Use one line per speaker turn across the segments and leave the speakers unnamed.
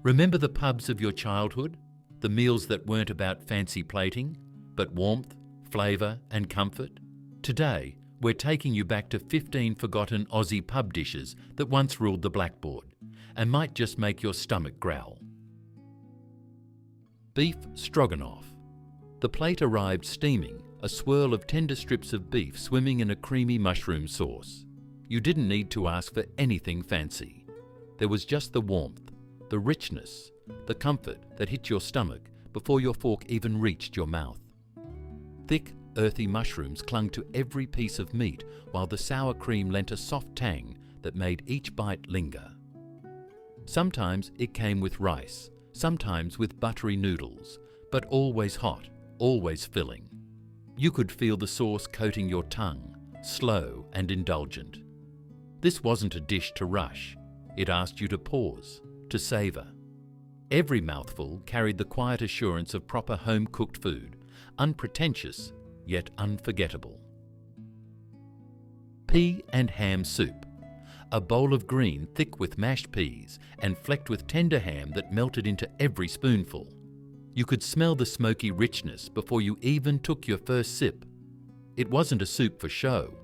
Remember the pubs of your childhood? The meals that weren't about fancy plating, but warmth, flavour and comfort? Today, we're taking you back to 15 forgotten Aussie pub dishes that once ruled the blackboard and might just make your stomach growl. Beef stroganoff. The plate arrived steaming, a swirl of tender strips of beef swimming in a creamy mushroom sauce. You didn't need to ask for anything fancy. There was just the warmth, the richness, the comfort that hit your stomach before your fork even reached your mouth. Thick, earthy mushrooms clung to every piece of meat, while the sour cream lent a soft tang that made each bite linger. Sometimes it came with rice, sometimes with buttery noodles, but always hot, always filling. You could feel the sauce coating your tongue, slow and indulgent. This wasn't a dish to rush. It asked you to pause, to savour. Every mouthful carried the quiet assurance of proper home-cooked food, unpretentious yet unforgettable. Pea and ham soup. A bowl of green thick with mashed peas and flecked with tender ham that melted into every spoonful. You could smell the smoky richness before you even took your first sip. It wasn't a soup for show.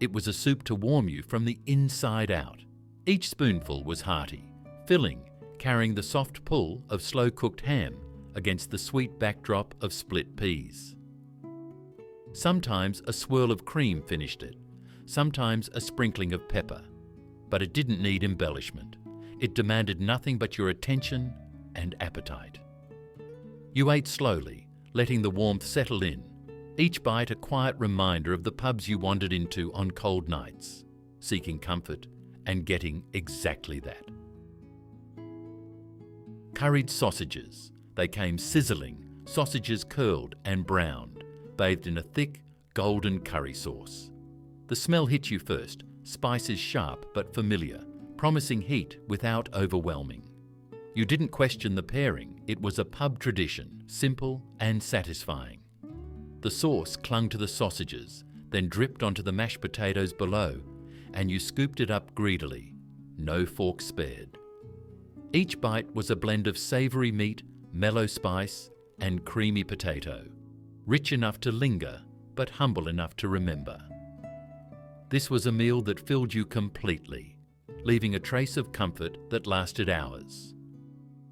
It was a soup to warm you from the inside out. Each spoonful was hearty, filling, carrying the soft pull of slow-cooked ham against the sweet backdrop of split peas. Sometimes a swirl of cream finished it, sometimes a sprinkling of pepper. But it didn't need embellishment. It demanded nothing but your attention and appetite. You ate slowly, letting the warmth settle in, each bite a quiet reminder of the pubs you wandered into on cold nights, seeking comfort and getting exactly that. Curried sausages. They came sizzling, sausages curled and browned, bathed in a thick, golden curry sauce. The smell hit you first, spices sharp but familiar, promising heat without overwhelming. You didn't question the pairing. It was a pub tradition, simple and satisfying. The sauce clung to the sausages, then dripped onto the mashed potatoes below, and you scooped it up greedily, no fork spared. Each bite was a blend of savoury meat, mellow spice, and creamy potato, rich enough to linger, but humble enough to remember. This was a meal that filled you completely, leaving a trace of comfort that lasted hours.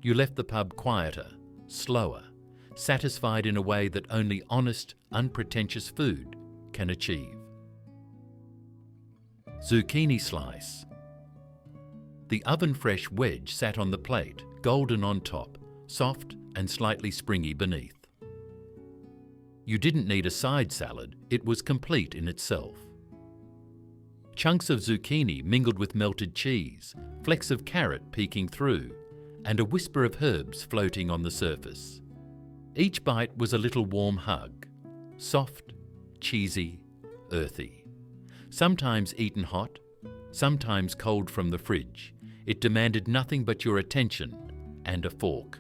You left the pub quieter, slower, satisfied in a way that only honest, unpretentious food can achieve. Zucchini slice. The oven-fresh wedge sat on the plate, golden on top, soft and slightly springy beneath. You didn't need a side salad, it was complete in itself. Chunks of zucchini mingled with melted cheese, flecks of carrot peeking through, and a whisper of herbs floating on the surface. Each bite was a little warm hug, soft, cheesy, earthy. Sometimes eaten hot, sometimes cold from the fridge, it demanded nothing but your attention and a fork.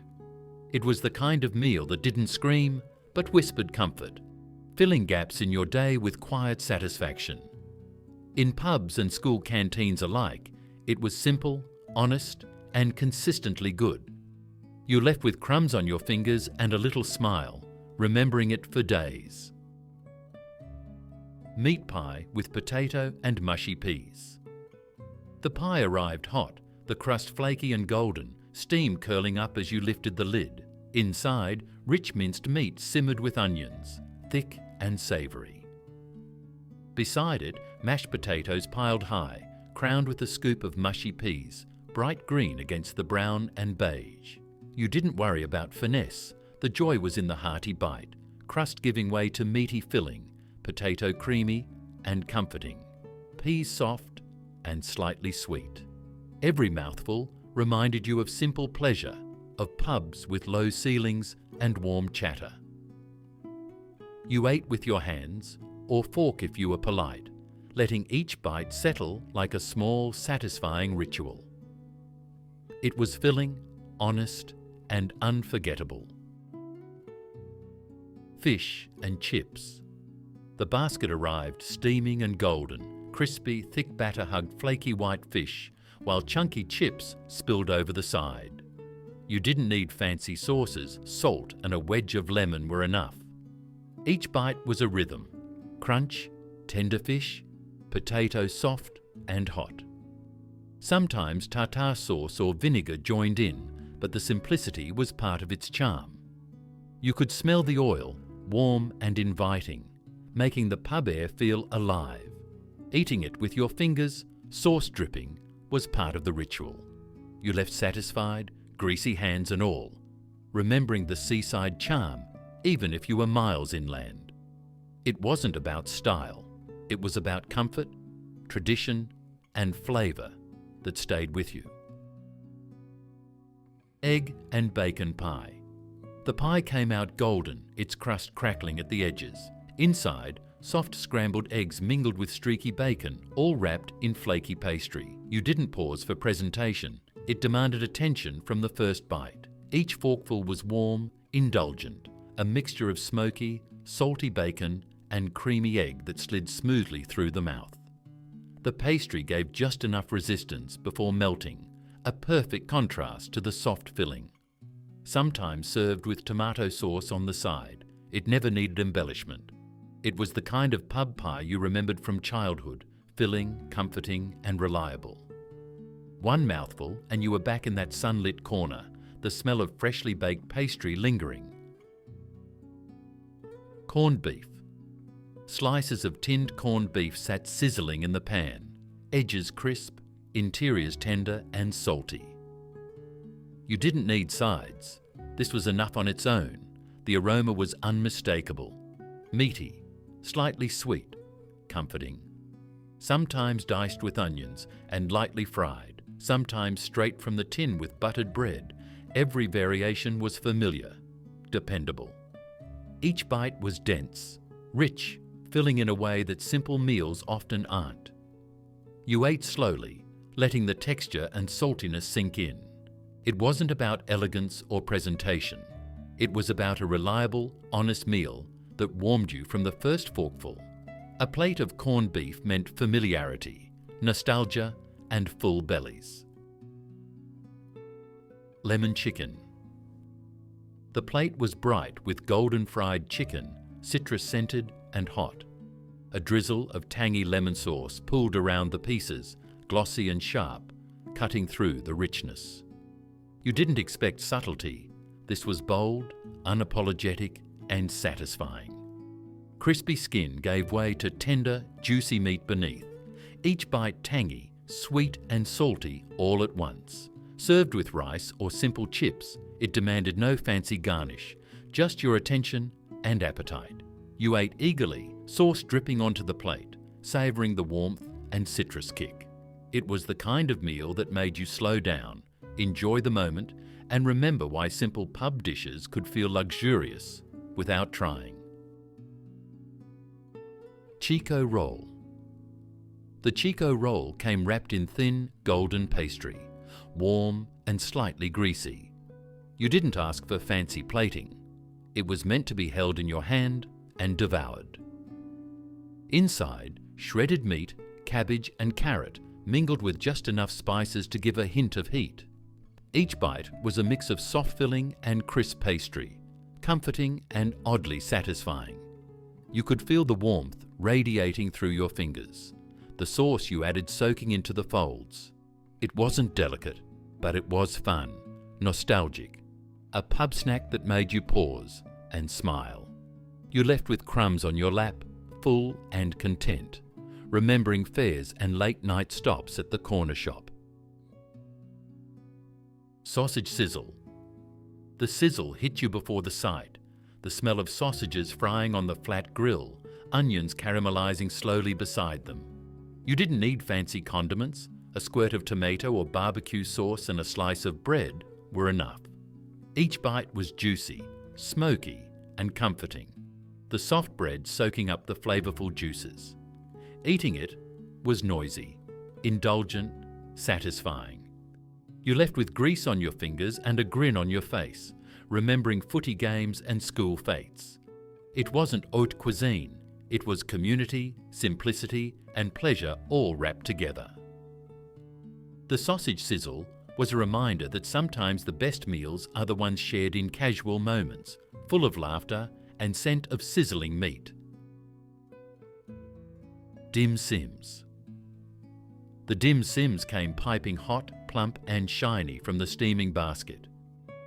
It was the kind of meal that didn't scream, but whispered comfort, filling gaps in your day with quiet satisfaction. In pubs and school canteens alike, it was simple, honest, and consistently good. You left with crumbs on your fingers and a little smile, remembering it for days. Meat pie with potato and mushy peas. The pie arrived hot, the crust flaky and golden, steam curling up as you lifted the lid. Inside, rich minced meat simmered with onions, thick and savoury. Beside it, mashed potatoes piled high, crowned with a scoop of mushy peas, bright green against the brown and beige. You didn't worry about finesse. The joy was in the hearty bite, crust giving way to meaty filling, potato creamy and comforting, peas soft and slightly sweet. Every mouthful reminded you of simple pleasure, of pubs with low ceilings and warm chatter. You ate with your hands, or fork if you were polite, letting each bite settle like a small, satisfying ritual. It was filling, honest, and unforgettable. Fish and chips. The basket arrived steaming and golden, crispy, thick batter hugged flaky white fish, while chunky chips spilled over the side. You didn't need fancy sauces, salt and a wedge of lemon were enough. Each bite was a rhythm: crunch, tender fish, potato soft and hot. Sometimes tartare sauce or vinegar joined in, but the simplicity was part of its charm. You could smell the oil, warm and inviting, making the pub air feel alive. Eating it with your fingers, sauce dripping, was part of the ritual. You left satisfied, greasy hands and all, remembering the seaside charm, even if you were miles inland. It wasn't about style. It was about comfort, tradition, and flavour that stayed with you. Egg and bacon pie. The pie came out golden, its crust crackling at the edges. Inside, soft scrambled eggs mingled with streaky bacon, all wrapped in flaky pastry. You didn't pause for presentation. It demanded attention from the first bite. Each forkful was warm, indulgent, a mixture of smoky, salty bacon and creamy egg that slid smoothly through the mouth. The pastry gave just enough resistance before melting, a perfect contrast to the soft filling. Sometimes served with tomato sauce on the side, it never needed embellishment. It was the kind of pub pie you remembered from childhood, filling, comforting and reliable. One mouthful and you were back in that sunlit corner, the smell of freshly baked pastry lingering. Corned beef. Slices of tinned corned beef sat sizzling in the pan, edges crisp, interiors tender and salty. You didn't need sides. This was enough on its own. The aroma was unmistakable, meaty, slightly sweet, comforting. Sometimes diced with onions and lightly fried, sometimes straight from the tin with buttered bread. Every variation was familiar, dependable. Each bite was dense, rich, filling in a way that simple meals often aren't. You ate slowly, letting the texture and saltiness sink in. It wasn't about elegance or presentation. It was about a reliable, honest meal that warmed you from the first forkful. A plate of corned beef meant familiarity, nostalgia, and full bellies. Lemon chicken. The plate was bright with golden fried chicken, citrus-scented and hot. A drizzle of tangy lemon sauce pooled around the pieces, glossy and sharp, cutting through the richness. You didn't expect subtlety. This was bold, unapologetic, and satisfying. Crispy skin gave way to tender, juicy meat beneath. Each bite tangy, sweet and salty all at once. Served with rice or simple chips, it demanded no fancy garnish, just your attention and appetite. You ate eagerly, sauce dripping onto the plate, savouring the warmth and citrus kick. It was the kind of meal that made you slow down, enjoy the moment, and remember why simple pub dishes could feel luxurious without trying. Chico roll. The Chico roll came wrapped in thin, golden pastry, warm and slightly greasy. You didn't ask for fancy plating. It was meant to be held in your hand and devoured. Inside, shredded meat, cabbage and carrot mingled with just enough spices to give a hint of heat. Each bite was a mix of soft filling and crisp pastry, comforting and oddly satisfying. You could feel the warmth radiating through your fingers, the sauce you added soaking into the folds. It wasn't delicate, but it was fun, nostalgic, a pub snack that made you pause and smile. You left with crumbs on your lap, full and content, remembering fares and late-night stops at the corner shop. Sausage sizzle. The sizzle hit you before the sight, the smell of sausages frying on the flat grill, onions caramelizing slowly beside them. You didn't need fancy condiments. A squirt of tomato or barbecue sauce and a slice of bread were enough. Each bite was juicy, smoky, and comforting, the soft bread soaking up the flavorful juices. Eating it was noisy, indulgent, satisfying. You left with grease on your fingers and a grin on your face, remembering footy games and school fates. It wasn't haute cuisine, it was community, simplicity, and pleasure all wrapped together. The sausage sizzle was a reminder that sometimes the best meals are the ones shared in casual moments, full of laughter and scent of sizzling meat. Dim Sims. The dim sims came piping hot, plump and shiny from the steaming basket.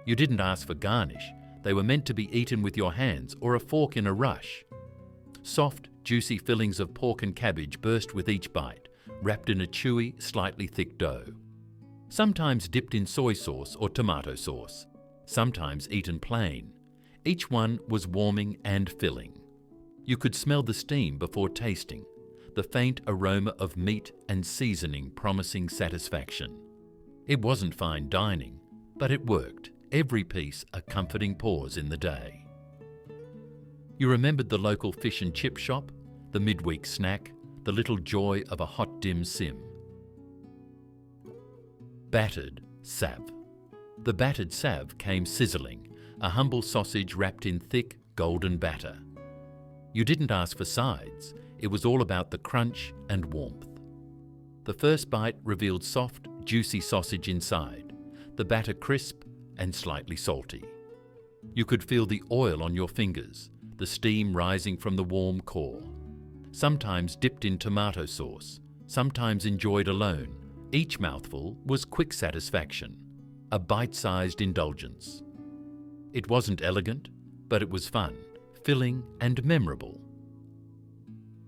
You didn't ask for garnish, they were meant to be eaten with your hands or a fork in a rush. Soft, juicy fillings of pork and cabbage burst with each bite, wrapped in a chewy, slightly thick dough. Sometimes dipped in soy sauce or tomato sauce, sometimes eaten plain. Each one was warming and filling. You could smell the steam before tasting, the faint aroma of meat and seasoning promising satisfaction. It wasn't fine dining, but it worked, every piece a comforting pause in the day. You remembered the local fish and chip shop, the midweek snack, the little joy of a hot dim sim. Battered Sav. The battered sav came sizzling, a humble sausage wrapped in thick, golden batter. You didn't ask for sides, it was all about the crunch and warmth. The first bite revealed soft, juicy sausage inside, the batter crisp and slightly salty. You could feel the oil on your fingers, the steam rising from the warm core. Sometimes dipped in tomato sauce, sometimes enjoyed alone. Each mouthful was quick satisfaction, a bite-sized indulgence. It wasn't elegant, but it was fun, filling and memorable.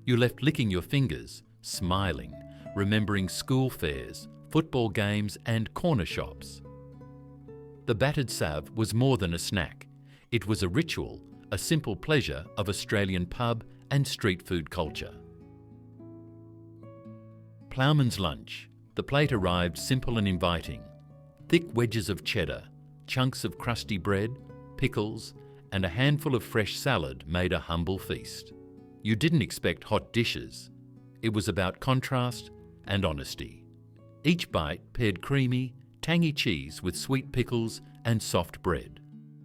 You left licking your fingers, smiling, remembering school fairs, football games and corner shops. The battered sav was more than a snack. It was a ritual, a simple pleasure of Australian pub and street food culture. Ploughman's lunch. The plate arrived simple and inviting. Thick wedges of cheddar, chunks of crusty bread, pickles, and a handful of fresh salad made a humble feast. You didn't expect hot dishes. It was about contrast and honesty. Each bite paired creamy, tangy cheese with sweet pickles and soft bread,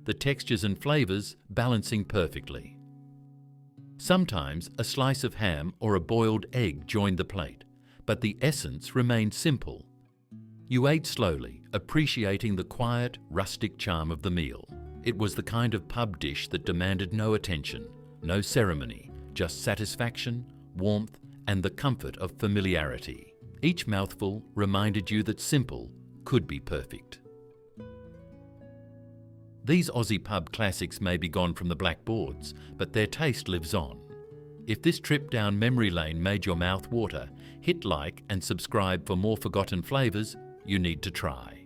the textures and flavours balancing perfectly. Sometimes a slice of ham or a boiled egg joined the plate, but the essence remained simple. You ate slowly, appreciating the quiet, rustic charm of the meal. It was the kind of pub dish that demanded no attention, no ceremony, just satisfaction, warmth, and the comfort of familiarity. Each mouthful reminded you that simple could be perfect. These Aussie pub classics may be gone from the blackboards, but their taste lives on. If this trip down memory lane made your mouth water, hit like and subscribe for more forgotten flavours you need to try.